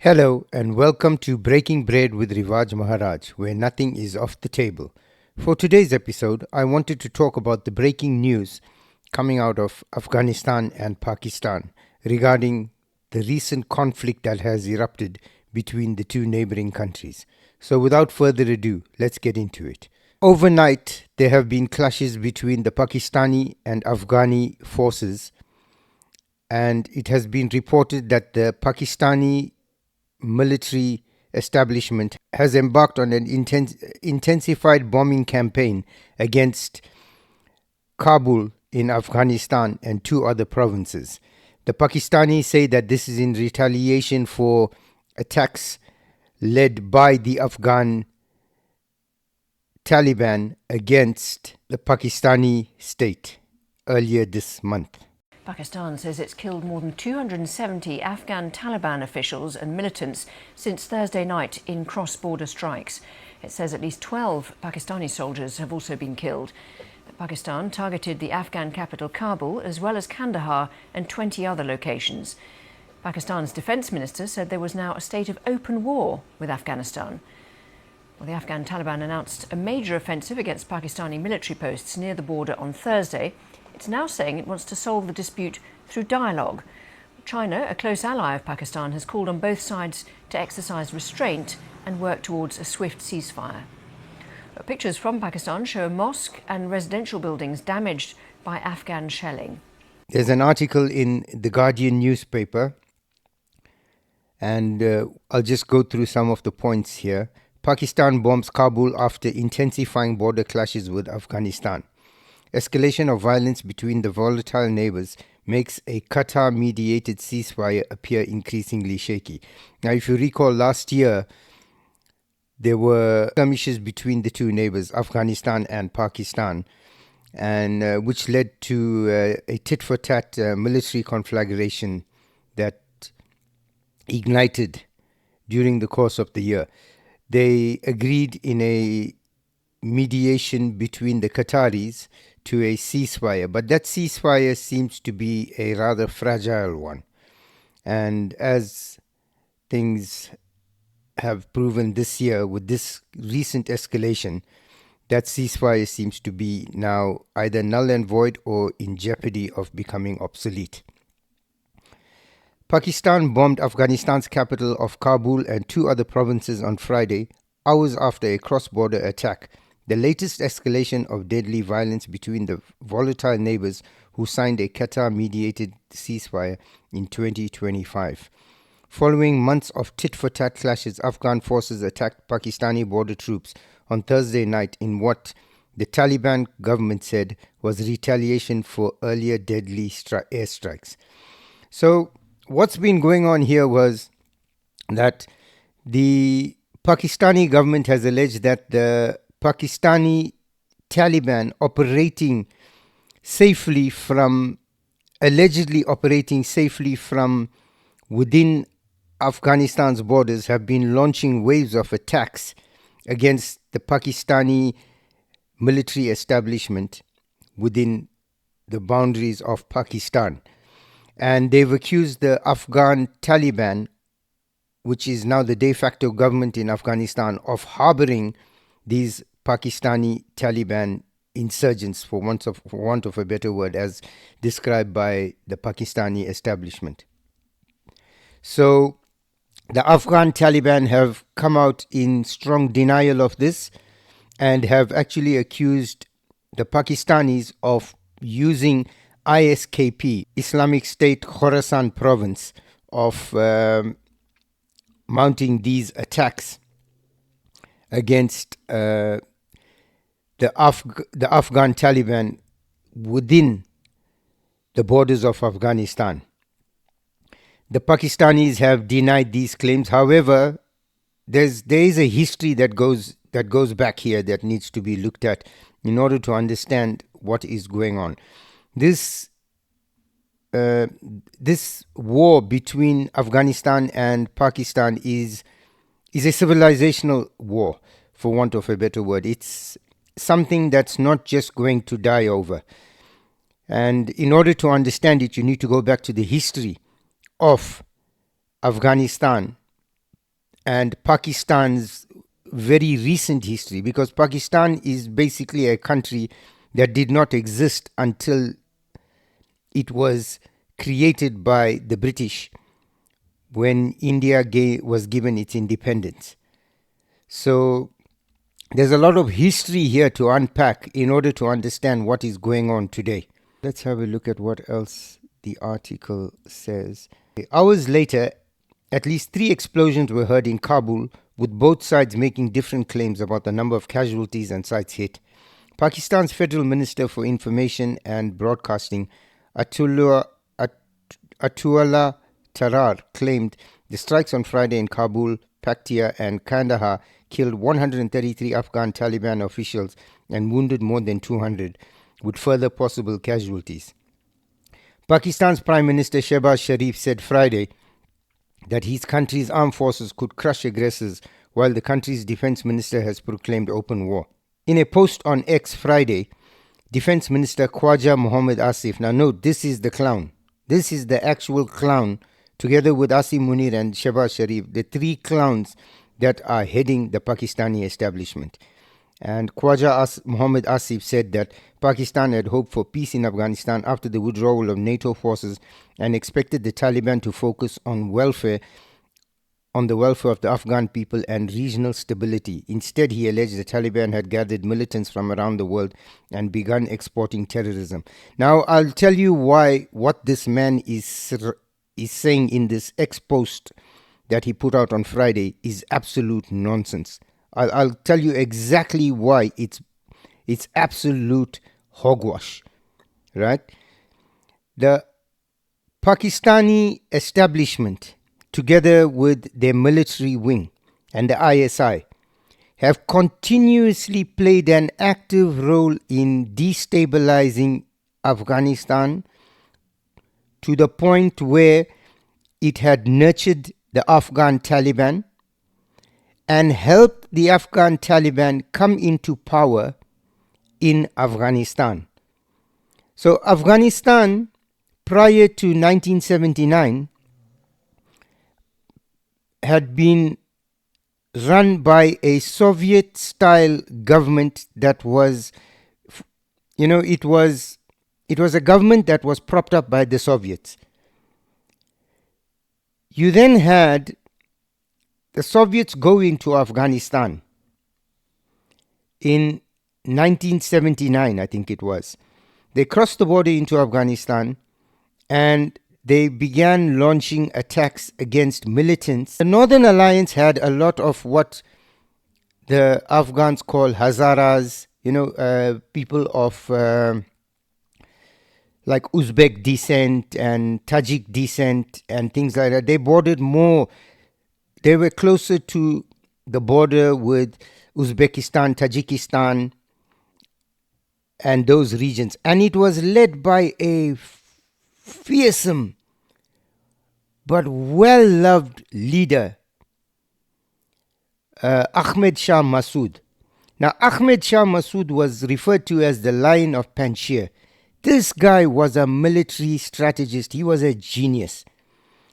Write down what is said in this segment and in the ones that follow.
Hello and welcome to Breaking Bread with Rivaaj Maharaj, where nothing is off the table. For today's episode, I wanted to talk about the breaking news coming out of Afghanistan and Pakistan regarding the recent conflict that has erupted between the two neighboring countries. So without further ado, let's get into it. Overnight, there have been clashes between the Pakistani and Afghani forces, and it has been reported that the Pakistani military establishment has embarked on an intensified bombing campaign against Kabul in Afghanistan and two other provinces. The Pakistanis say that this is in retaliation for attacks led by the Afghan Taliban against the Pakistani state earlier this month. Pakistan says it's killed more than 270 Afghan Taliban officials and militants since Thursday night in cross-border strikes. It says at least 12 Pakistani soldiers have also been killed. Pakistan targeted the Afghan capital Kabul as well as Kandahar and 20 other locations. Pakistan's defence minister said there was now a state of open war with Afghanistan. Well, the Afghan Taliban announced a major offensive against Pakistani military posts near the border on Thursday. It's now saying it wants to solve the dispute through dialogue. China, a close ally of Pakistan, has called on both sides to exercise restraint and work towards a swift ceasefire. Pictures from Pakistan show a mosque and residential buildings damaged by Afghan shelling. There's an article in the Guardian newspaper, and I'll just go through some of the points here. Pakistan bombs Kabul after intensifying border clashes with Afghanistan. Escalation of violence between the volatile neighbors makes a Qatar-mediated ceasefire appear increasingly shaky. Now, if you recall, last year, there were skirmishes between the two neighbors, Afghanistan and Pakistan, and which led to a tit-for-tat military conflagration that ignited during the course of the year. They agreed in a mediation between the Qataris to a ceasefire, but that ceasefire seems to be a rather fragile one. And as things have proven this year with this recent escalation, that ceasefire seems to be now either null and void or in jeopardy of becoming obsolete. Pakistan bombed Afghanistan's capital of Kabul and two other provinces on Friday, hours after a cross-border attack, the latest escalation of deadly violence between the volatile neighbors who signed a Qatar-mediated ceasefire in 2025. Following months of tit-for-tat clashes, Afghan forces attacked Pakistani border troops on Thursday night in what the Taliban government said was retaliation for earlier deadly airstrikes. So what's been going on here was that the Pakistani government has alleged that the Pakistani Taliban allegedly operating safely from within Afghanistan's borders have been launching waves of attacks against the Pakistani military establishment within the boundaries of Pakistan. And they've accused the Afghan Taliban, which is now the de facto government in Afghanistan, of harboring these Pakistani Taliban insurgents, for want of a better word, as described by the Pakistani establishment. So the Afghan Taliban have come out in strong denial of this and have actually accused the Pakistanis of using ISKP, Islamic State Khorasan province, of mounting these attacks against the Afghan Taliban within the borders of Afghanistan. The Pakistanis have denied these claims. However, there is a history that goes back here that needs to be looked at in order to understand what is going on. This war between Afghanistan and Pakistan is a civilizational war, for want of a better word. It's something that's not just going to die over. And in order to understand it, you need to go back to the history of Afghanistan and Pakistan's very recent history, because Pakistan is basically a country that did not exist until it was created by the British when India was given its independence. So there's a lot of history here to unpack in order to understand what is going on today. Let's have a look at what else the article says. Hours later, at least 3 explosions were heard in Kabul, with both sides making different claims about the number of casualties and sites hit. Pakistan's Federal Minister for Information and Broadcasting, Atullah Tarar, claimed the strikes on Friday in Kabul, Paktia and Kandahar killed 133 Afghan Taliban officials and wounded more than 200, with further possible casualties. Pakistan's Prime Minister Shehbaz Sharif said Friday that his country's armed forces could crush aggressors, while the country's defense minister has proclaimed open war. In a post on X Friday, Defense Minister Khwaja Mohammad Asif, now note, this is the clown. This is the actual clown, together with Asim Munir and Shehbaz Sharif, the 3 clowns that are heading the Pakistani establishment. And Khwaja Mohammad Asif said that Pakistan had hoped for peace in Afghanistan after the withdrawal of NATO forces and expected the Taliban to focus on the welfare of the Afghan people and regional stability. Instead, he alleged the Taliban had gathered militants from around the world and begun exporting terrorism. Now, I'll tell you what this man is saying in this X post that he put out on Friday is absolute nonsense. I'll tell you exactly why it's absolute hogwash, right? The Pakistani establishment, together with their military wing and the ISI, have continuously played an active role in destabilizing Afghanistan to the point where it had nurtured the Afghan Taliban and helped the Afghan Taliban come into power in Afghanistan. So Afghanistan, prior to 1979, had been run by a Soviet-style government that was, it was a government that was propped up by the Soviets. You then had the Soviets go into Afghanistan in 1979, I think it was. They crossed the border into Afghanistan and they began launching attacks against militants. The Northern Alliance had a lot of what the Afghans call Hazaras, people of like Uzbek descent and Tajik descent and things like that. They bordered more. They were closer to the border with Uzbekistan, Tajikistan, and those regions. And it was led by a fearsome but well-loved leader, Ahmed Shah Massoud. Now, Ahmed Shah Massoud was referred to as the Lion of Panjshir. This guy was a military strategist. He was a genius.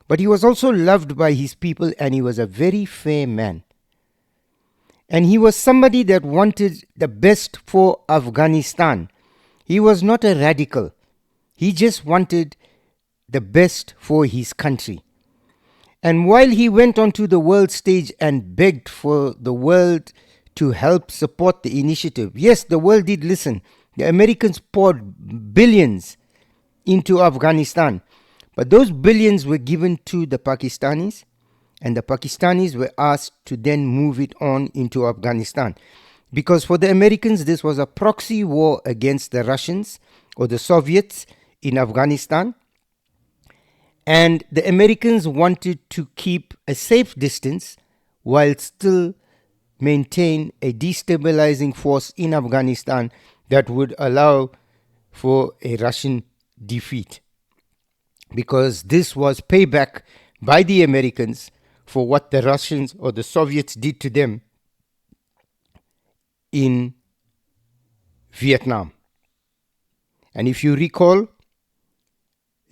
But he was also loved by his people, and he was a very fair man. And he was somebody that wanted the best for Afghanistan. He was not a radical. He just wanted the best for his country. And while he went onto the world stage and begged for the world to help support the initiative, yes, the world did listen. The Americans poured billions into Afghanistan. But those billions were given to the Pakistanis, and the Pakistanis were asked to then move it on into Afghanistan. Because for the Americans, this was a proxy war against the Russians or the Soviets in Afghanistan. And the Americans wanted to keep a safe distance while still maintain a destabilizing force in Afghanistan that would allow for a Russian defeat. Because this was payback by the Americans for what the Russians or the Soviets did to them in Vietnam. And if you recall,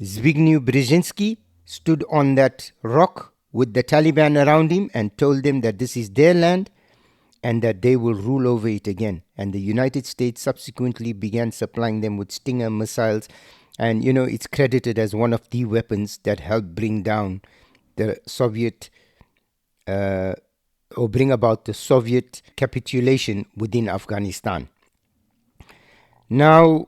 Zbigniew Brzezinski stood on that rock with the Taliban around him and told them that this is their land and that they will rule over it again. And the United States subsequently began supplying them with Stinger missiles. And, it's credited as one of the weapons that helped bring down the Soviet, or bring about the Soviet capitulation within Afghanistan. Now,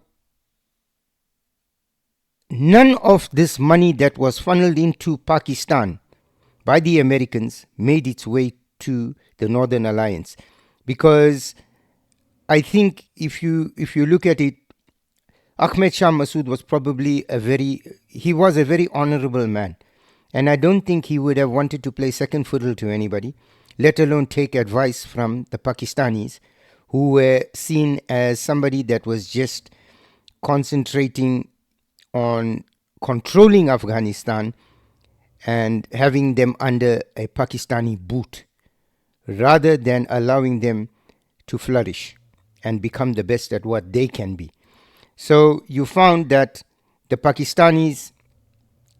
none of this money that was funneled into Pakistan by the Americans made its way to the Northern Alliance, because I think if you look at it, Ahmed Shah Massoud was probably a very honorable man, and I don't think he would have wanted to play second fiddle to anybody, let alone take advice from the Pakistanis, who were seen as somebody that was just concentrating on controlling Afghanistan and having them under a Pakistani boot, rather than allowing them to flourish and become the best at what they can be. So you found that the Pakistanis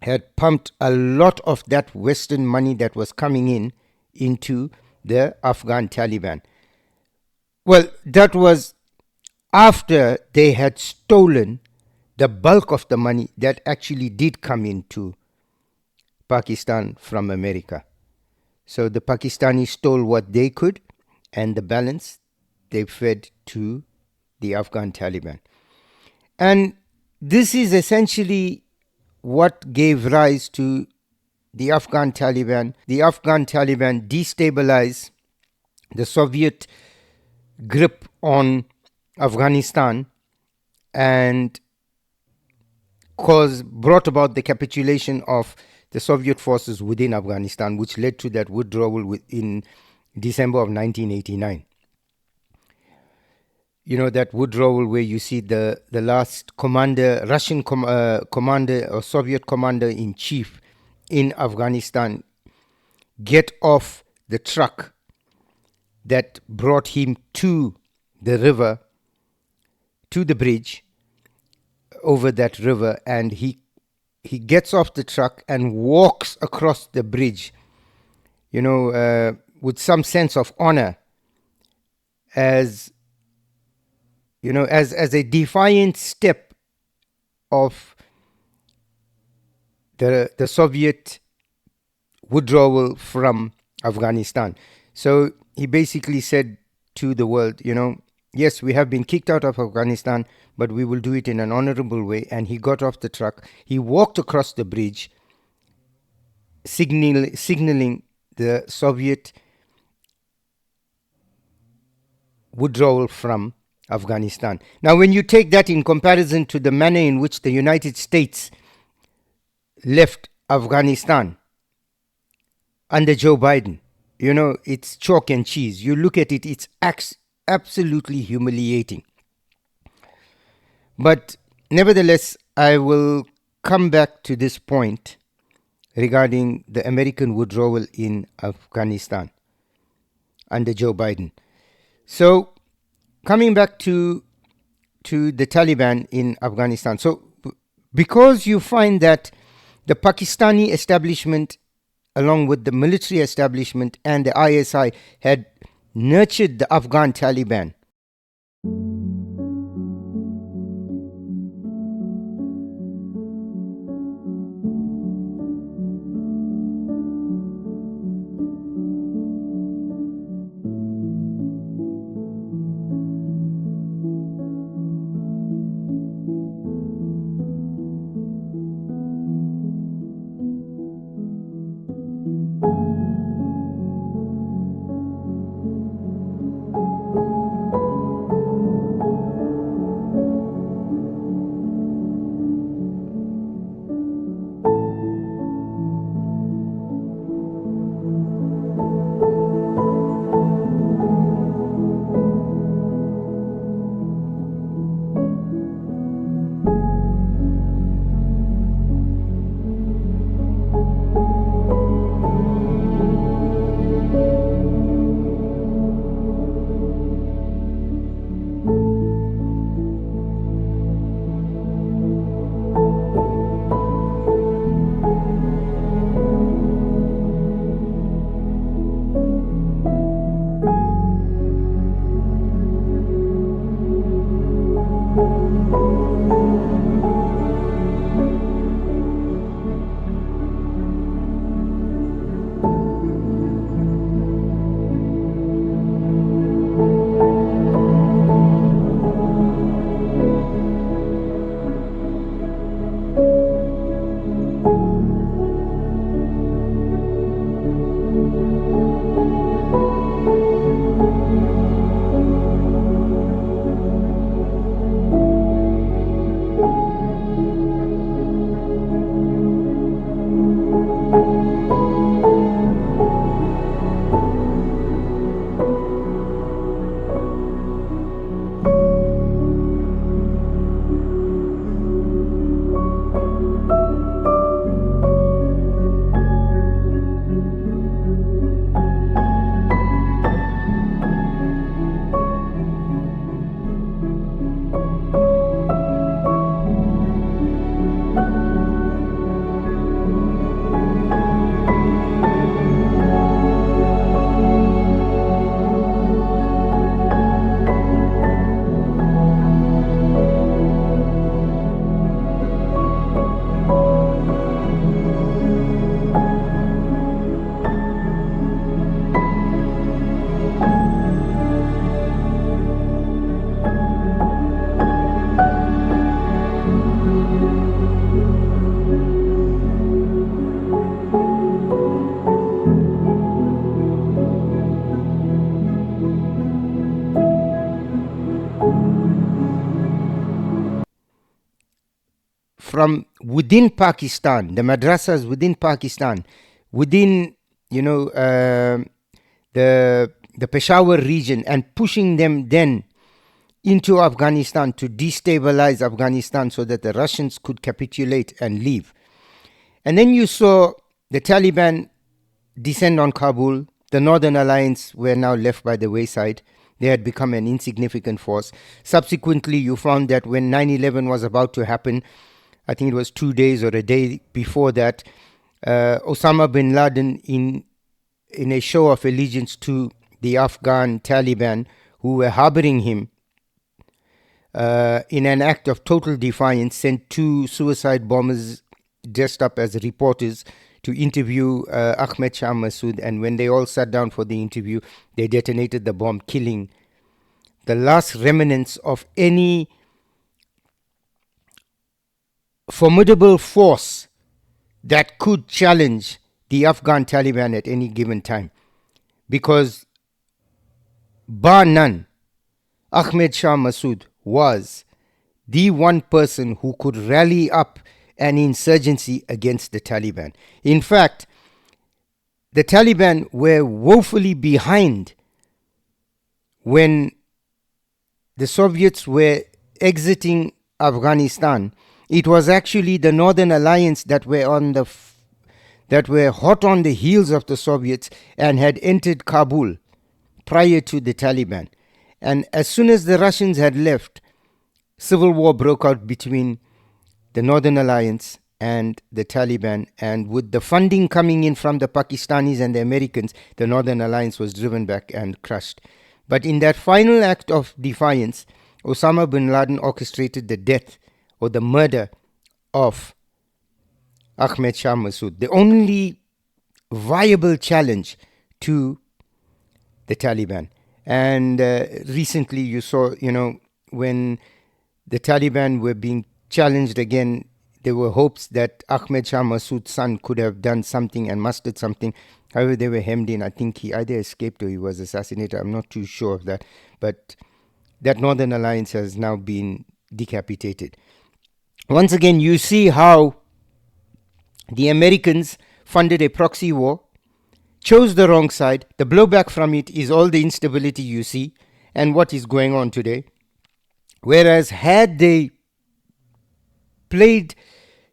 had pumped a lot of that Western money that was coming into the Afghan Taliban. Well, that was after they had stolen the bulk of the money that actually did come into Pakistan from America. So the Pakistanis stole what they could, and the balance they fed to the Afghan Taliban. And this is essentially what gave rise to the Afghan Taliban. The Afghan Taliban destabilized the Soviet grip on Afghanistan and brought about the capitulation of the Soviet forces within Afghanistan, which led to that withdrawal in December of 1989. That withdrawal where you see the last commander, Russian commander or Soviet commander-in-chief in Afghanistan, get off the truck that brought him to the river, to the bridge over that river, and he gets off the truck and walks across the bridge, with some sense of honor, as a defiant step of the Soviet withdrawal from Afghanistan. So he basically said to the world, yes, we have been kicked out of Afghanistan, but we will do it in an honorable way. And he got off the truck. He walked across the bridge, signaling the Soviet withdrawal from Afghanistan. Now, when you take that in comparison to the manner in which the United States left Afghanistan under Joe Biden, it's chalk and cheese. You look at it, it's absolutely humiliating. But nevertheless, I will come back to this point regarding the American withdrawal in Afghanistan under Joe Biden. So, coming back to the Taliban in Afghanistan. So, because you find that the Pakistani establishment, along with the military establishment and the ISI, had nurtured the Afghan Taliban. from within Pakistan, the madrasas within Pakistan, within, the Peshawar region, and pushing them then into Afghanistan to destabilize Afghanistan so that the Russians could capitulate and leave. And then you saw the Taliban descend on Kabul. The Northern Alliance were now left by the wayside. They had become an insignificant force. Subsequently, you found that when 9/11 was about to happen, I think it was 2 days or a day before that, Osama bin Laden, in a show of allegiance to the Afghan Taliban, who were harboring him, in an act of total defiance, sent 2 suicide bombers dressed up as reporters to interview Ahmed Shah Massoud. And when they all sat down for the interview, they detonated the bomb, killing the last remnants of any formidable force that could challenge the Afghan Taliban at any given time. Because bar none, Ahmed Shah Massoud was the one person who could rally up an insurgency against the Taliban. In fact, the Taliban were woefully behind when the Soviets were exiting Afghanistan. It was actually the Northern Alliance that were hot on the heels of the Soviets and had entered Kabul prior to the Taliban. And as soon as the Russians had left, civil war broke out between the Northern Alliance and the Taliban. And with the funding coming in from the Pakistanis and the Americans, the Northern Alliance was driven back and crushed. But in that final act of defiance, Osama bin Laden orchestrated the death or the murder of Ahmed Shah Massoud, the only viable challenge to the Taliban. And recently you saw, when the Taliban were being challenged again, there were hopes that Ahmed Shah Massoud's son could have done something and mustered something. However, they were hemmed in. I think he either escaped or he was assassinated. I'm not too sure of that. But that Northern Alliance has now been decapitated. Once again, you see how the Americans funded a proxy war, chose the wrong side. The blowback from it is all the instability you see and what is going on today. Whereas had they played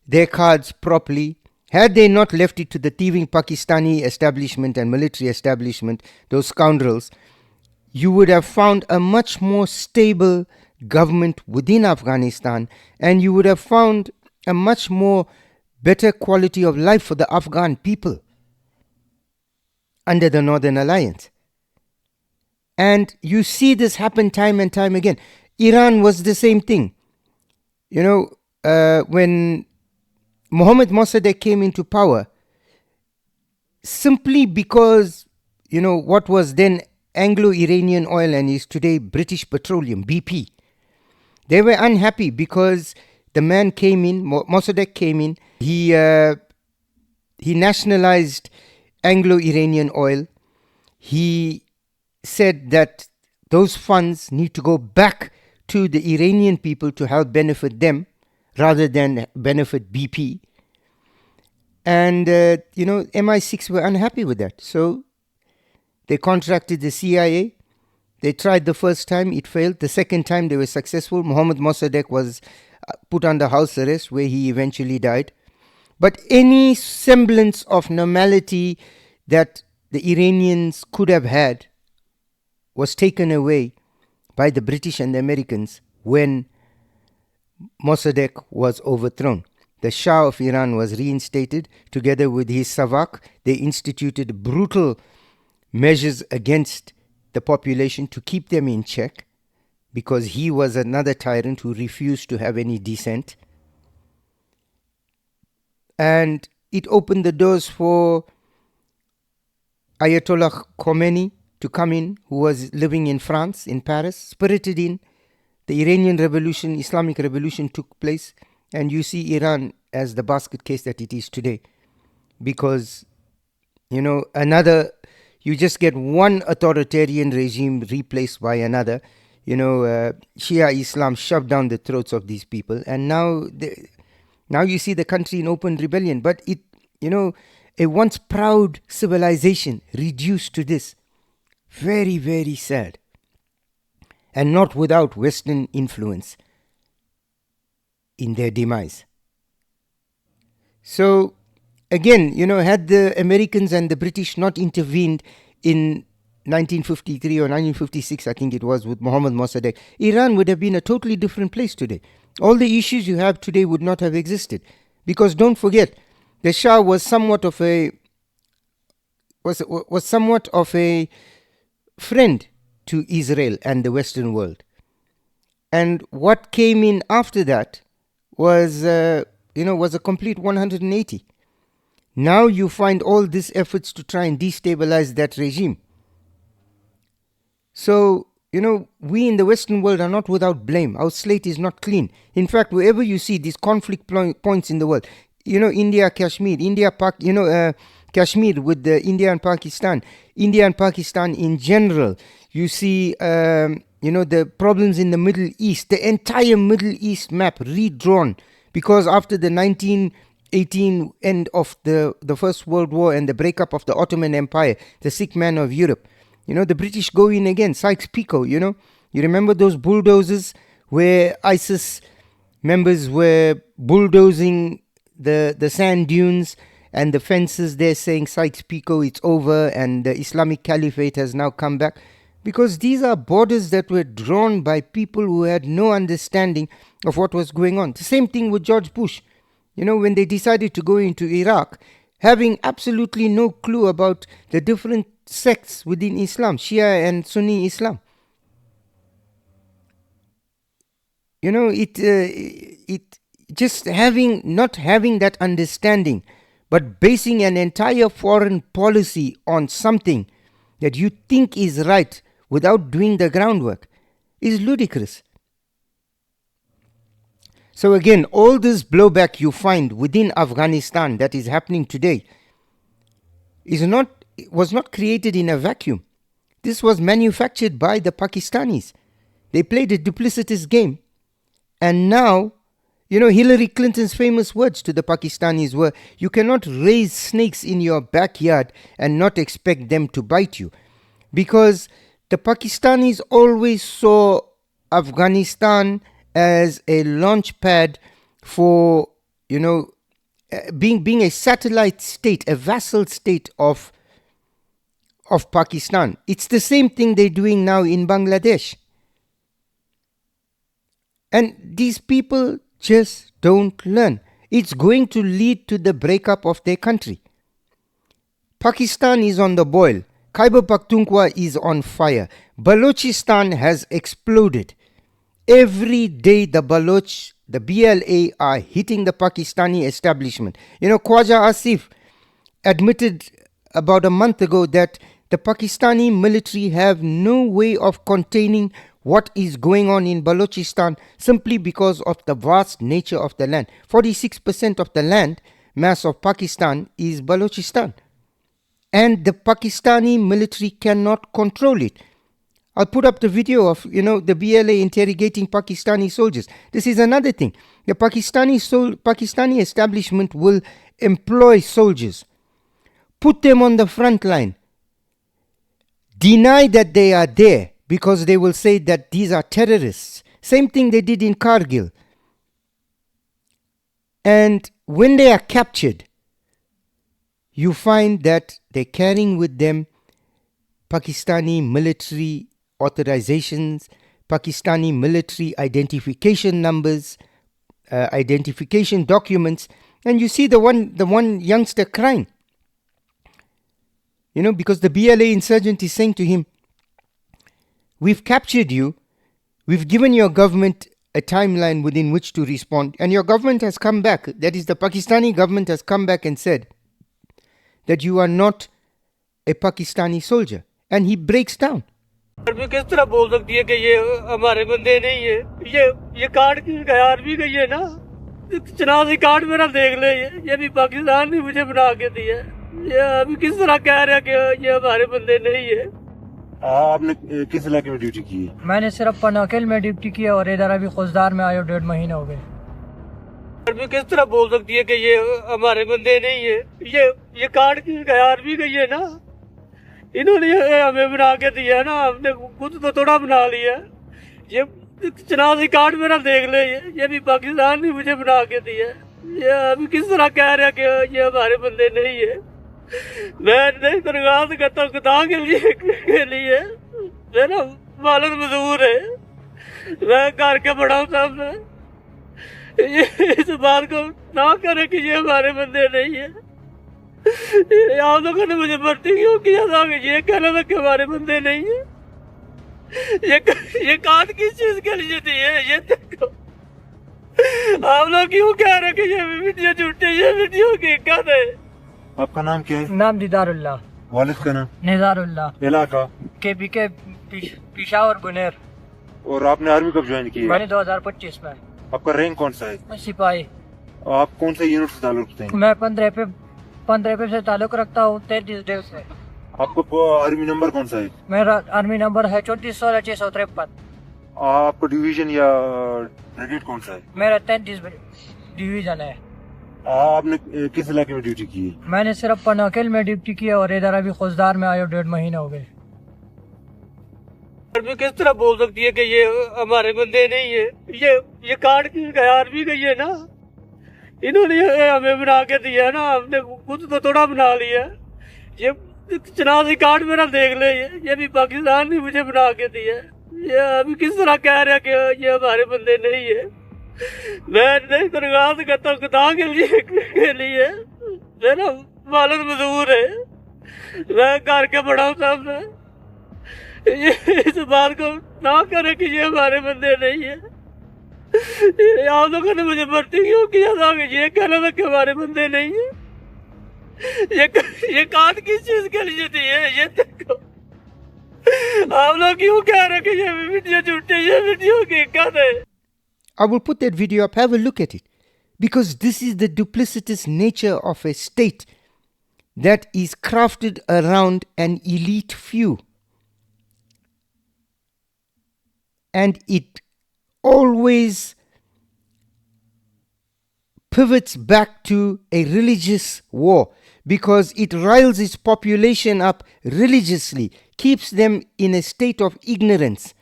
their cards properly, had they not left it to the thieving Pakistani establishment and military establishment, those scoundrels, you would have found a much more stable government within Afghanistan, and you would have found a much more better quality of life for the Afghan people under the Northern Alliance. And you see this happen time and time again. Iran was the same thing. When Mohammad Mossadegh came into power, simply because, what was then Anglo-Iranian Oil and is today British Petroleum, BP, they were unhappy because the man came in, Mossadegh came in, he nationalized Anglo-Iranian Oil. He said that those funds need to go back to the Iranian people to help benefit them rather than benefit BP. And, MI6 were unhappy with that. So they contracted the CIA. They tried the first time, it failed. The second time they were successful. Mohammad Mossadegh was put under house arrest, where he eventually died. But any semblance of normality that the Iranians could have had was taken away by the British and the Americans when Mossadegh was overthrown. The Shah of Iran was reinstated. Together with his Savak, they instituted brutal measures against the population to keep them in check, because he was another tyrant who refused to have any dissent. And it opened the doors for Ayatollah Khomeini to come in, who was living in France, in Paris, spirited in. The Iranian Revolution, Islamic Revolution took place, and you see Iran as the basket case that it is today. Because, you just get one authoritarian regime replaced by another. Shia Islam shoved down the throats of these people, and now Now you see the country in open rebellion. But it, a once proud civilization reduced to this. Very, very sad. And not without Western influence in their demise. So, again, had the Americans and the British not intervened in 1953 or 1956, I think it was, with Mohammad Mossadegh, Iran would have been a totally different place today. All the issues you have today would not have existed. Because don't forget, the Shah was somewhat of a friend to Israel and the Western world. And what came in after that was a complete 180. Now you find all these efforts to try and destabilize that regime. So, we in the Western world are not without blame. Our slate is not clean. In fact, wherever you see these conflict points in the world, India, Kashmir, Kashmir with India and Pakistan in general, you see, the problems in the Middle East, the entire Middle East map redrawn, because after the 1918 end of the First World War and the breakup of the Ottoman Empire, the sick man of Europe, the British go in again, Sykes-Picot, you remember those bulldozers where ISIS members were bulldozing the sand dunes and the fences there, saying Sykes-Picot, it's over, and the Islamic Caliphate has now come back. Because these are borders that were drawn by people who had no understanding of what was going on. The same thing with George Bush. When they decided to go into Iraq, having absolutely no clue about the different sects within Islam, Shia and Sunni Islam. It just not having that understanding, but basing an entire foreign policy on something that you think is right without doing the groundwork is ludicrous. So again, all this blowback you find within Afghanistan that is happening today was not created in a vacuum. This was manufactured by the Pakistanis. They played a duplicitous game. And now, Hillary Clinton's famous words to the Pakistanis were, you cannot raise snakes in your backyard and not expect them to bite you. Because the Pakistanis always saw Afghanistan as a launch pad for, being a satellite state, a vassal state of Pakistan. It's the same thing they're doing now in Bangladesh. And these people just don't learn. It's going to lead to the breakup of their country. Pakistan is on the boil. Khyber Pakhtunkhwa is on fire. Balochistan has exploded. Every day the Baloch, the BLA are hitting the Pakistani establishment. Khwaja Asif admitted about a month ago that the Pakistani military have no way of containing what is going on in Balochistan simply because of the vast nature of the land. 46% of the land mass of Pakistan is Balochistan. And the Pakistani military cannot control it. I'll put up the video of, the BLA interrogating Pakistani soldiers. This is another thing. The Pakistani establishment will employ soldiers, put them on the front line, deny that they are there because they will say that these are terrorists. Same thing they did in Kargil. And when they are captured, you find that they're carrying with them Pakistani military authorizations, Pakistani military identification numbers, identification documents, and you see the one youngster crying. Because the BLA insurgent is saying to him, we've captured you, we've given your government a timeline within which to respond, and your government has come back, that is the Pakistani government has come back and said that you are not a Pakistani soldier. And he breaks down. किस तरह बोल सकती है कि ये हमारे बंदे नहीं है ये कार्ड की आर्मी का ये ना शनाख्ती कार्ड मेरा देख ले ये भी पाकिस्तान ने मुझे बना के दिया ये अभी किस तरह कह रहा है कि ये हमारे बंदे नहीं है आपने किस इलाके में ड्यूटी की मैंने सिर्फ पनाकिल में ड्यूटी किया और इधर अभी खुजदार में आया 1.5 महीना हो गए आर्मी किस तरह बोल सकती है कि ये हमारे बंदे नहीं है? ये काट के गया आर्मी का ये ना, इन्होंने हमें बना के दिया ना, हमने खुद तो थोड़ा बना लिया। ये शनाख्ती कार्ड मेरा देख ले, ये भी पाकिस्तान ने मुझे बना के दिया। ये अभी किस तरह कह रहे हैं कि ये हमारे बंदे नहीं है? मैं नहीं दरगाह करता खुदा के लिए मेरा मालिक मजदूर है, मैं घर के बड़ा हूँ साहब। ये इस बात को ना करे कि ये हमारे बंदे नहीं है। आप लोगों ने मुझे भर्ती क्यों किया था कि ये कहना था कि हमारे बंदे नहीं है? ये कार्ड किस चीज के लिए थी? ये देखो, आप लोग क्यों कह रहे कि ये वीडियो झूठी, ये वीडियो हकीकत है। आपका नाम क्या है? नाम दीदारुल्लाह। वालिद का नाम? निजारुल्लाह। इलाका? के पिशावर बुनेर। और आपने आर्मी कब ज्वाइन की है? मैंने 2025 में। आपका रैंक कौन सा है? मैं सिपाही। आप कौन से यूनिट से ताल्लुक रखते हैं? मैं 15 से ताल्लुक रखता हूँ 33 डेव से। आपको आर्मी नंबर कौन सा है? मेरा आर्मी नंबर है 3416-653। आपका डिवीजन या ब्रिगेड कौन सा है? मेरा 33 डिवीजन है। आपने किस इलाके में ड्यूटी की है? मैंने सिर्फ पनाकिल में ड्यूटी की और इधर अभी खुजदार में आया 1.5 महीना हो गए। आर्मी किस तरह बोल सकती है कि ये हमारे बंदे नहीं है? ये काट के गया आर्मी का ये ना, इन्होंने हमें बना के दिया ना, हमने खुद तो थोड़ा बना लिया। ये शनाख्ती कार्ड मेरा देख ले, ये भी पाकिस्तान ने मुझे बना के दिया। ये अभी किस तरह कह रहे हैं कि ये हमारे बंदे नहीं है? मैं नहीं दरगाह करता खुदा के लिए मेरा मालिक मजदूर है, मैं घर के बड़ा हूँ साहब। ये इस बात को ना करे कि ये हमारे बंदे नहीं है। आप लोगों ने मुझे भर्ती क्यों किया था कि ये कहना था कि हमारे बंदे नहीं है? ये कार्ड किस चीज के लिए थी? ये देखो, आप लोग क्यों कह रहे कि ये वीडियो झूठी, ये वीडियो हकीकत है। I will put that video up, have a look at it. Because this is the duplicitous nature of a state that is crafted around an elite few. And it always pivots back to a religious war because it riles its population up religiously, keeps them in a state of ignorance.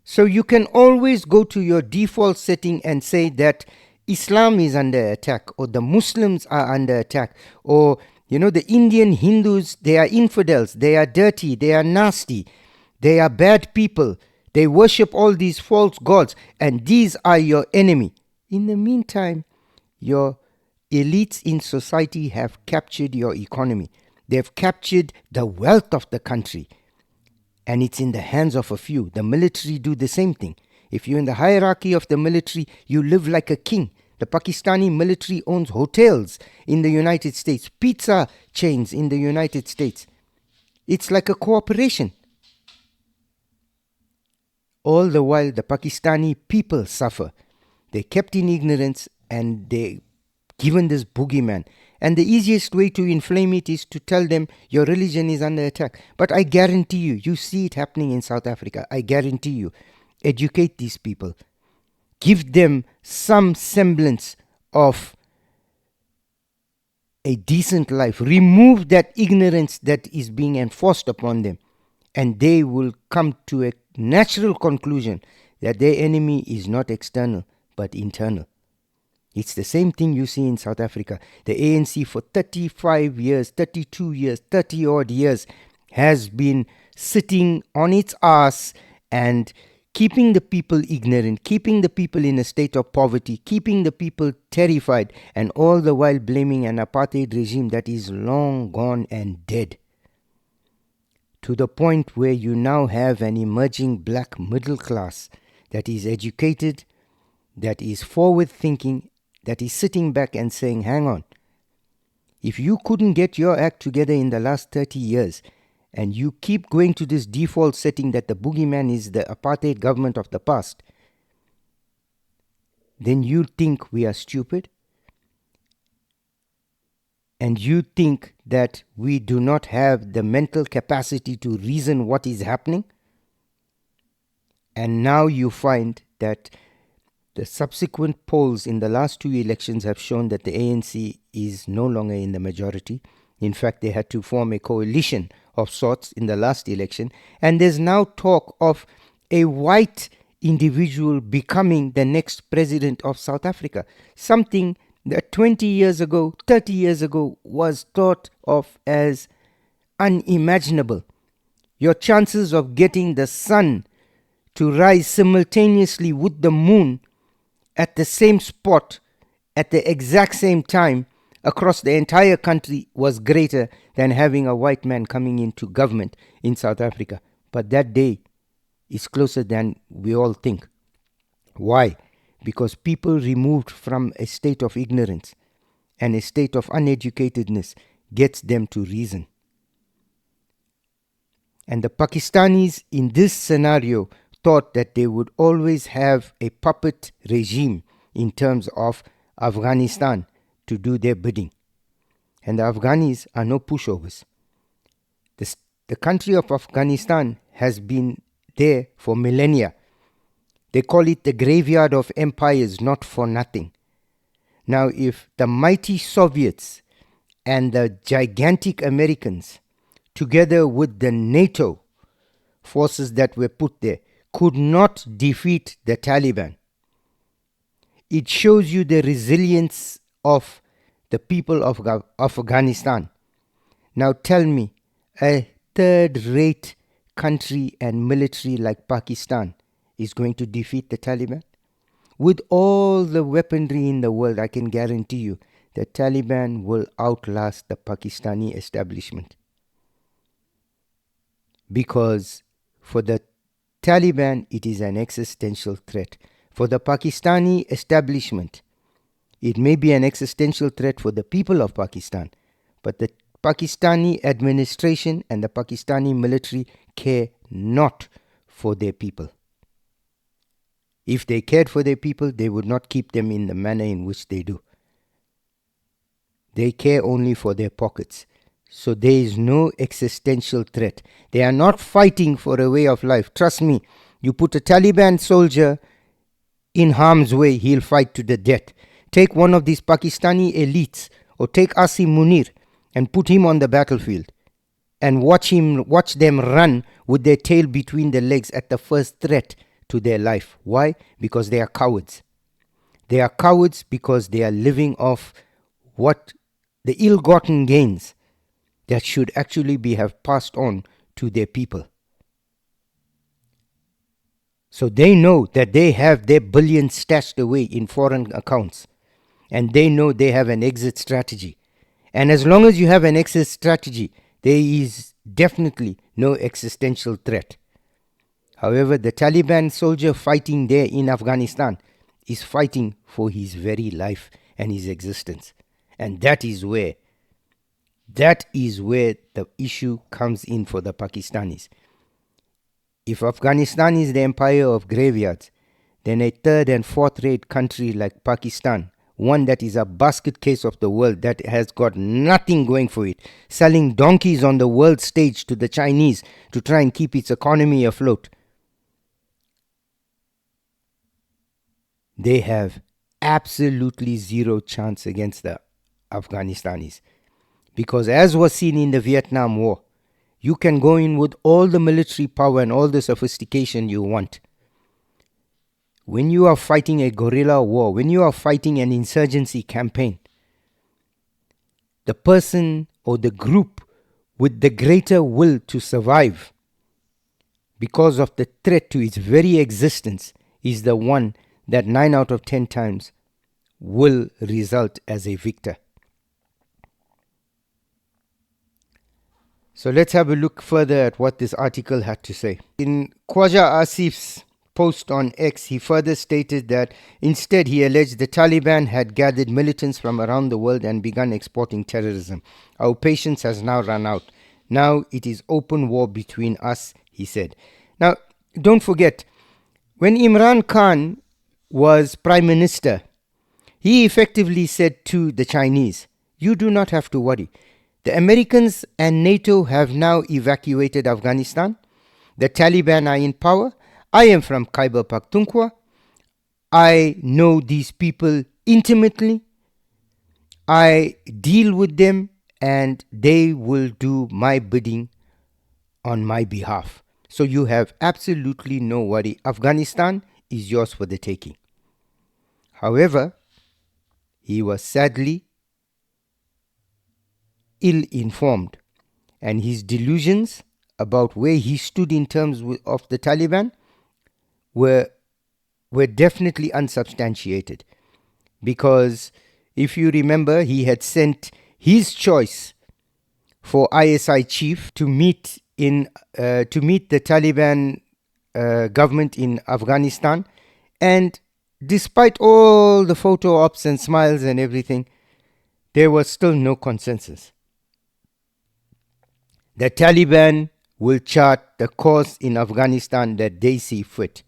So you can always go to your default setting and say that Islam is under attack, or the Muslims are under attack, or the Indian Hindus, they are infidels, they are dirty, they are nasty, they are bad people, they worship all these false gods, and these are your enemy. In the meantime, your elites in society have captured your economy. They've captured the wealth of the country. And it's in the hands of a few. The military do the same thing. If you're in the hierarchy of the military, you live like a king. The Pakistani military owns hotels in the United States, pizza chains in the United States. It's like a cooperation. All the while, the Pakistani people suffer. They're kept in ignorance and they're given this boogeyman. And the easiest way to inflame it is to tell them your religion is under attack. But I guarantee you, you see it happening in South Africa. I guarantee you. Educate these people. Give them some semblance of a decent life. Remove that ignorance that is being enforced upon them. And they will come to a natural conclusion that their enemy is not external, but internal. It's the same thing you see in South Africa. The ANC for 35 years, 32 years, 30 odd years has been sitting on its ass and keeping the people ignorant, keeping the people in a state of poverty, keeping the people terrified, and all the while blaming an apartheid regime that is long gone and dead. To the point where you now have an emerging black middle class that is educated, that is forward-thinking, that is sitting back and saying, hang on, if you couldn't get your act together in the last 30 years and you keep going to this default setting that the boogeyman is the apartheid government of the past, then you think we are stupid and you think that we do not have the mental capacity to reason what is happening. And now you find that The subsequent polls in the last two elections have shown that the ANC is no longer in the majority. In fact, they had to form a coalition of sorts in the last election, and there's now talk of a white individual becoming the next president of South Africa, something that 20 years ago, 30 years ago was thought of as unimaginable. Your chances of getting the sun to rise simultaneously with the moon at the same spot at the exact same time across the entire country was greater than having a white man coming into government in South Africa. But that day is closer than we all think. Why? Because people removed from a state of ignorance and a state of uneducatedness gets them to reason. And the Pakistanis in this scenario thought that they would always have a puppet regime in terms of Afghanistan to do their bidding. And the Afghanis are no pushovers. The country of Afghanistan has been there for millennia. They call it the graveyard of empires, not for nothing. Now, if the mighty Soviets and the gigantic Americans, together with the NATO forces that were put there, could not defeat the Taliban, it shows you the resilience of the people of Afghanistan. Now tell me, a third-rate country and military like Pakistan is going to defeat the Taliban? With all the weaponry in the world, I can guarantee you the Taliban will outlast the Pakistani establishment. Because for the Taliban, it is an existential threat. For the Pakistani establishment, it may be an existential threat for the people of Pakistan, but the Pakistani administration and the Pakistani military care not for their people. If they cared for their people, they would not keep them in the manner in which they do. They care only for their pockets. So there is no existential threat. They are not fighting for a way of life. Trust me, you put a Taliban soldier in harm's way, he'll fight to the death. Take one of these Pakistani elites, or take Asim Munir and put him on the battlefield and watch them run with their tail between their legs at the first threat to their life. Why? Because they are cowards. They are cowards because they are living off what the ill-gotten gains that should actually have passed on to their people. So they know that they have their billions stashed away in foreign accounts, and they know they have an exit strategy. And as long as you have an exit strategy, there is definitely no existential threat. However, the Taliban soldier fighting there in Afghanistan is fighting for his very life and his existence. And that is where the issue comes in for the Pakistanis. If Afghanistan is the empire of graveyards, then a third and fourth rate country like Pakistan, one that is a basket case of the world, that has got nothing going for it, selling donkeys on the world stage to the Chinese to try and keep its economy afloat, they have absolutely zero chance against the Afghanistanis. Because as was seen in the Vietnam War, you can go in with all the military power and all the sophistication you want. When you are fighting a guerrilla war, when you are fighting an insurgency campaign, the person or the group with the greater will to survive because of the threat to its very existence is the one that 9 out of 10 times will result as a victor. So let's have a look further at what this article had to say. In Khwaja Asif's post on X, he further stated that instead he alleged the Taliban had gathered militants from around the world and begun exporting terrorism. Our patience has now run out. Now it is open war between us, he said. Now, don't forget, when Imran Khan was Prime Minister, he effectively said to the Chinese, you do not have to worry. The Americans and NATO have now evacuated Afghanistan. The Taliban are in power. I am from Khyber Pakhtunkhwa. I know these people intimately. I deal with them and they will do my bidding on my behalf. So you have absolutely no worry. Afghanistan is yours for the taking. However, he was sadly ill-informed, and his delusions about where he stood in terms of the Taliban were definitely unsubstantiated. Because if you remember, he had sent his choice for ISI chief to meet the Taliban government in Afghanistan, and despite all the photo ops and smiles and everything, there was still no consensus. The Taliban will chart the course in Afghanistan that they see fit.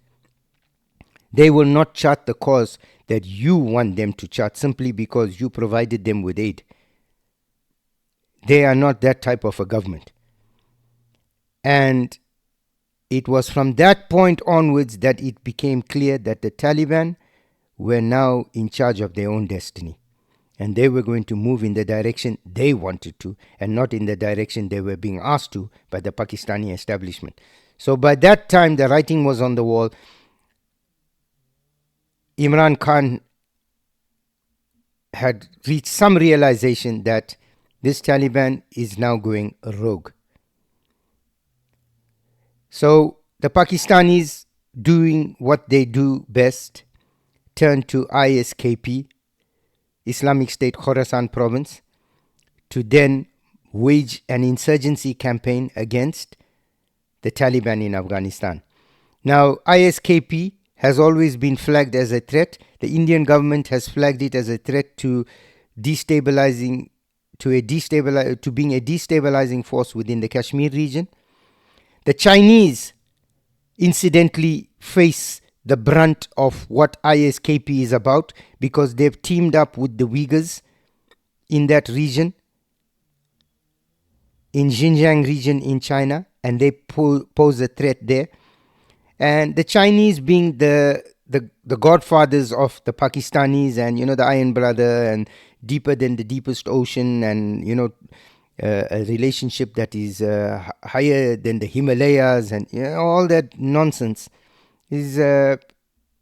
They will not chart the course that you want them to chart simply because you provided them with aid. They are not that type of a government. And it was from that point onwards that it became clear that the Taliban were now in charge of their own destiny. And they were going to move in the direction they wanted to, and not in the direction they were being asked to by the Pakistani establishment. So by that time, the writing was on the wall. Imran Khan had reached some realization that this Taliban is now going rogue. So the Pakistanis, doing what they do best, turned to ISKP, Islamic State Khorasan province, to then wage an insurgency campaign against the Taliban in Afghanistan. Now, ISKP has always been flagged as a threat. The Indian government has flagged it as a threat to being a destabilizing force within the Kashmir region. The Chinese, incidentally, face the brunt of what ISKP is about because they've teamed up with the Uyghurs in that region, in Xinjiang region in China, and they pose a threat there. And the Chinese being the godfathers of the Pakistanis, and the Iron Brother, and deeper than the deepest ocean, and a relationship that is higher than the Himalayas, and all that nonsense is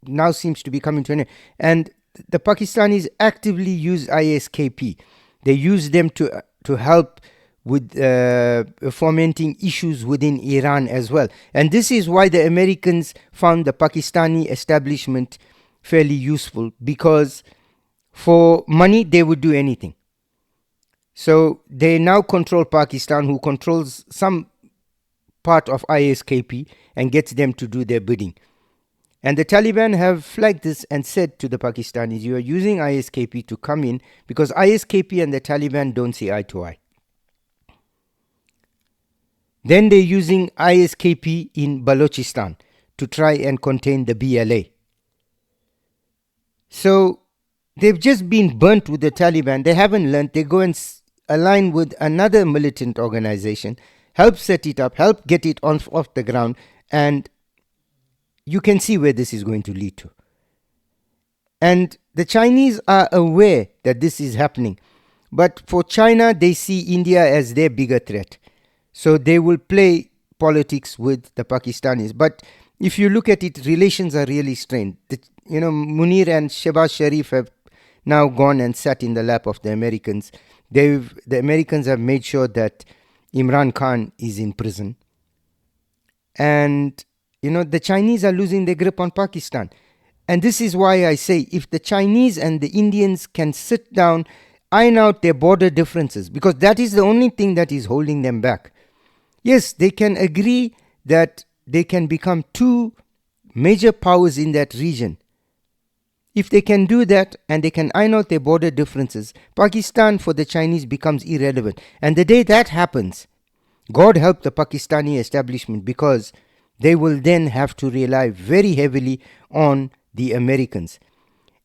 now seems to be coming to an end. And the Pakistanis actively use ISKP. They use them to help with fomenting issues within Iran as well. And this is why the Americans found the Pakistani establishment fairly useful, because for money they would do anything. So they now control Pakistan, who controls some part of ISKP and gets them to do their bidding. And the Taliban have flagged this and said to the Pakistanis, you are using ISKP to come in because ISKP and the Taliban don't see eye to eye. Then they're using ISKP in Balochistan to try and contain the BLA. So they've just been burnt with the Taliban. They haven't learned. They go and align with another militant organization, help set it up, help get it off the ground, and you can see where this is going to lead to. And the Chinese are aware that this is happening. But for China, they see India as their bigger threat. So they will play politics with the Pakistanis. But if you look at it, relations are really strained. Munir and Shehbaz Sharif have now gone and sat in the lap of the Americans. The Americans have made sure that Imran Khan is in prison. And the Chinese are losing their grip on Pakistan. And this is why I say, if the Chinese and the Indians can sit down, iron out their border differences, because that is the only thing that is holding them back. Yes, they can agree that they can become two major powers in that region. If they can do that and they can iron out their border differences, Pakistan for the Chinese becomes irrelevant. And the day that happens, God help the Pakistani establishment, because they will then have to rely very heavily on the Americans.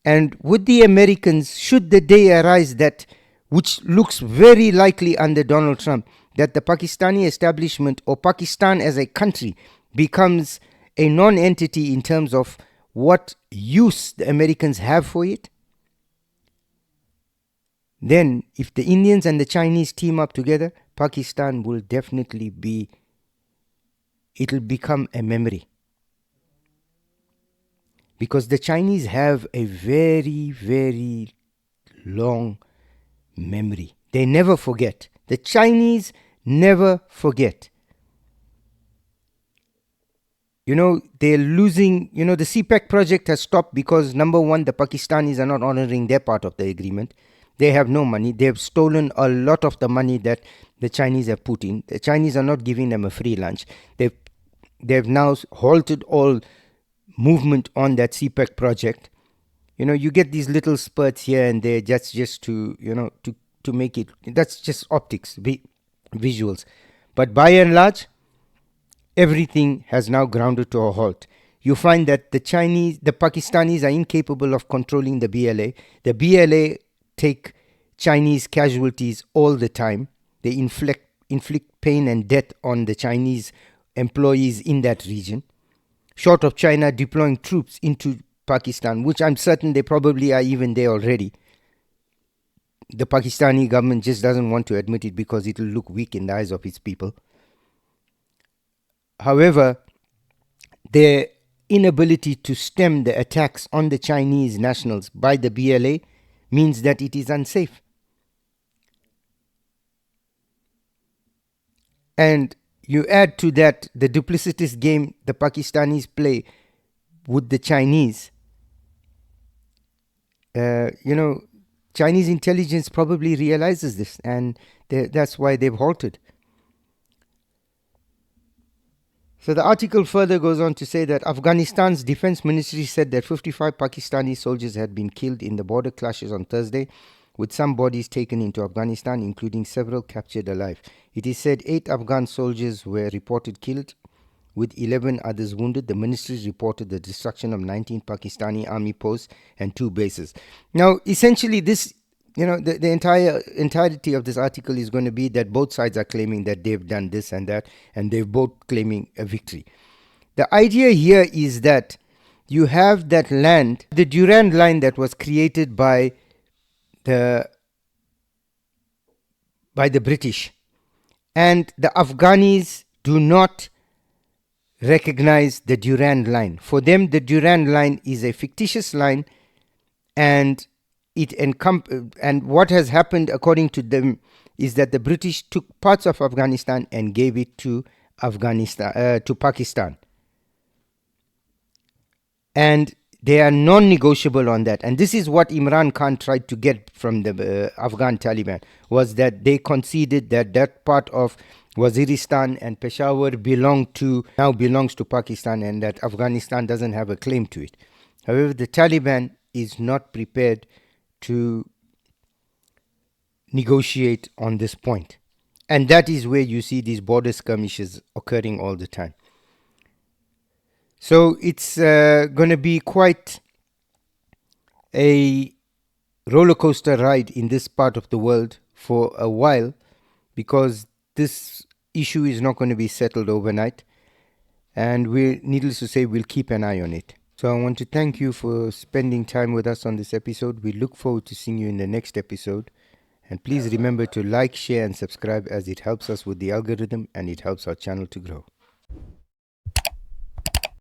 And with the Americans, should the day arise that, which looks very likely under Donald Trump, that the Pakistani establishment or Pakistan as a country becomes a non-entity in terms of what use the Americans have for it, then if the Indians and the Chinese team up together, Pakistan will definitely it'll become a memory. Because the Chinese have a very, very long memory. They never forget. The Chinese never forget. They're losing, the CPEC project has stopped because, number one, the Pakistanis are not honoring their part of the agreement. They have no money. They have stolen a lot of the money that the Chinese have put in. The Chinese are not giving them a free lunch. They've now halted all movement on that CPEC project. You get these little spurts here and there just to make it. That's just optics, visuals. But by and large, everything has now grounded to a halt. You find that the Pakistanis are incapable of controlling the BLA. The BLA take Chinese casualties all the time. They inflict pain and death on the Chinese employees in that region. Short of China deploying troops into Pakistan, which I'm certain they probably are even there already. The Pakistani government just doesn't want to admit it because it will look weak in the eyes of its people. However, their inability to stem the attacks on the Chinese nationals by the BLA means that it is unsafe. And you add to that the duplicitous game the Pakistanis play with the Chinese. Chinese intelligence probably realizes this, and that's why they've halted. So the article further goes on to say that Afghanistan's defense ministry said that 55 Pakistani soldiers had been killed in the border clashes on Thursday, with some bodies taken into Afghanistan, including several captured alive. It is said 8 Afghan soldiers were reported killed, with 11 others wounded. The ministry reported the destruction of 19 Pakistani army posts and 2 bases. Now, essentially, this, the entirety of this article is going to be that both sides are claiming that they've done this and that, and they're both claiming a victory. The idea here is that you have that land, the Durand Line that was created by the British, and the Afghanis do not recognize the Durand Line. For them, the Durand Line is a fictitious line, and and what has happened, according to them, is that the British took parts of Afghanistan and gave it to Pakistan, and they are non-negotiable on that. And this is what Imran Khan tried to get from the Afghan Taliban, was that they conceded that part of Waziristan and Peshawar now belongs to Pakistan, and that Afghanistan doesn't have a claim to it. However, the Taliban is not prepared to negotiate on this point. And that is where you see these border skirmishes occurring all the time. So it's going to be quite a roller coaster ride in this part of the world for a while, because this issue is not going to be settled overnight, and needless to say, we'll keep an eye on it. So I want to thank you for spending time with us on this episode. We look forward to seeing you in the next episode, and please remember to like, share and subscribe, as it helps us with the algorithm and it helps our channel to grow.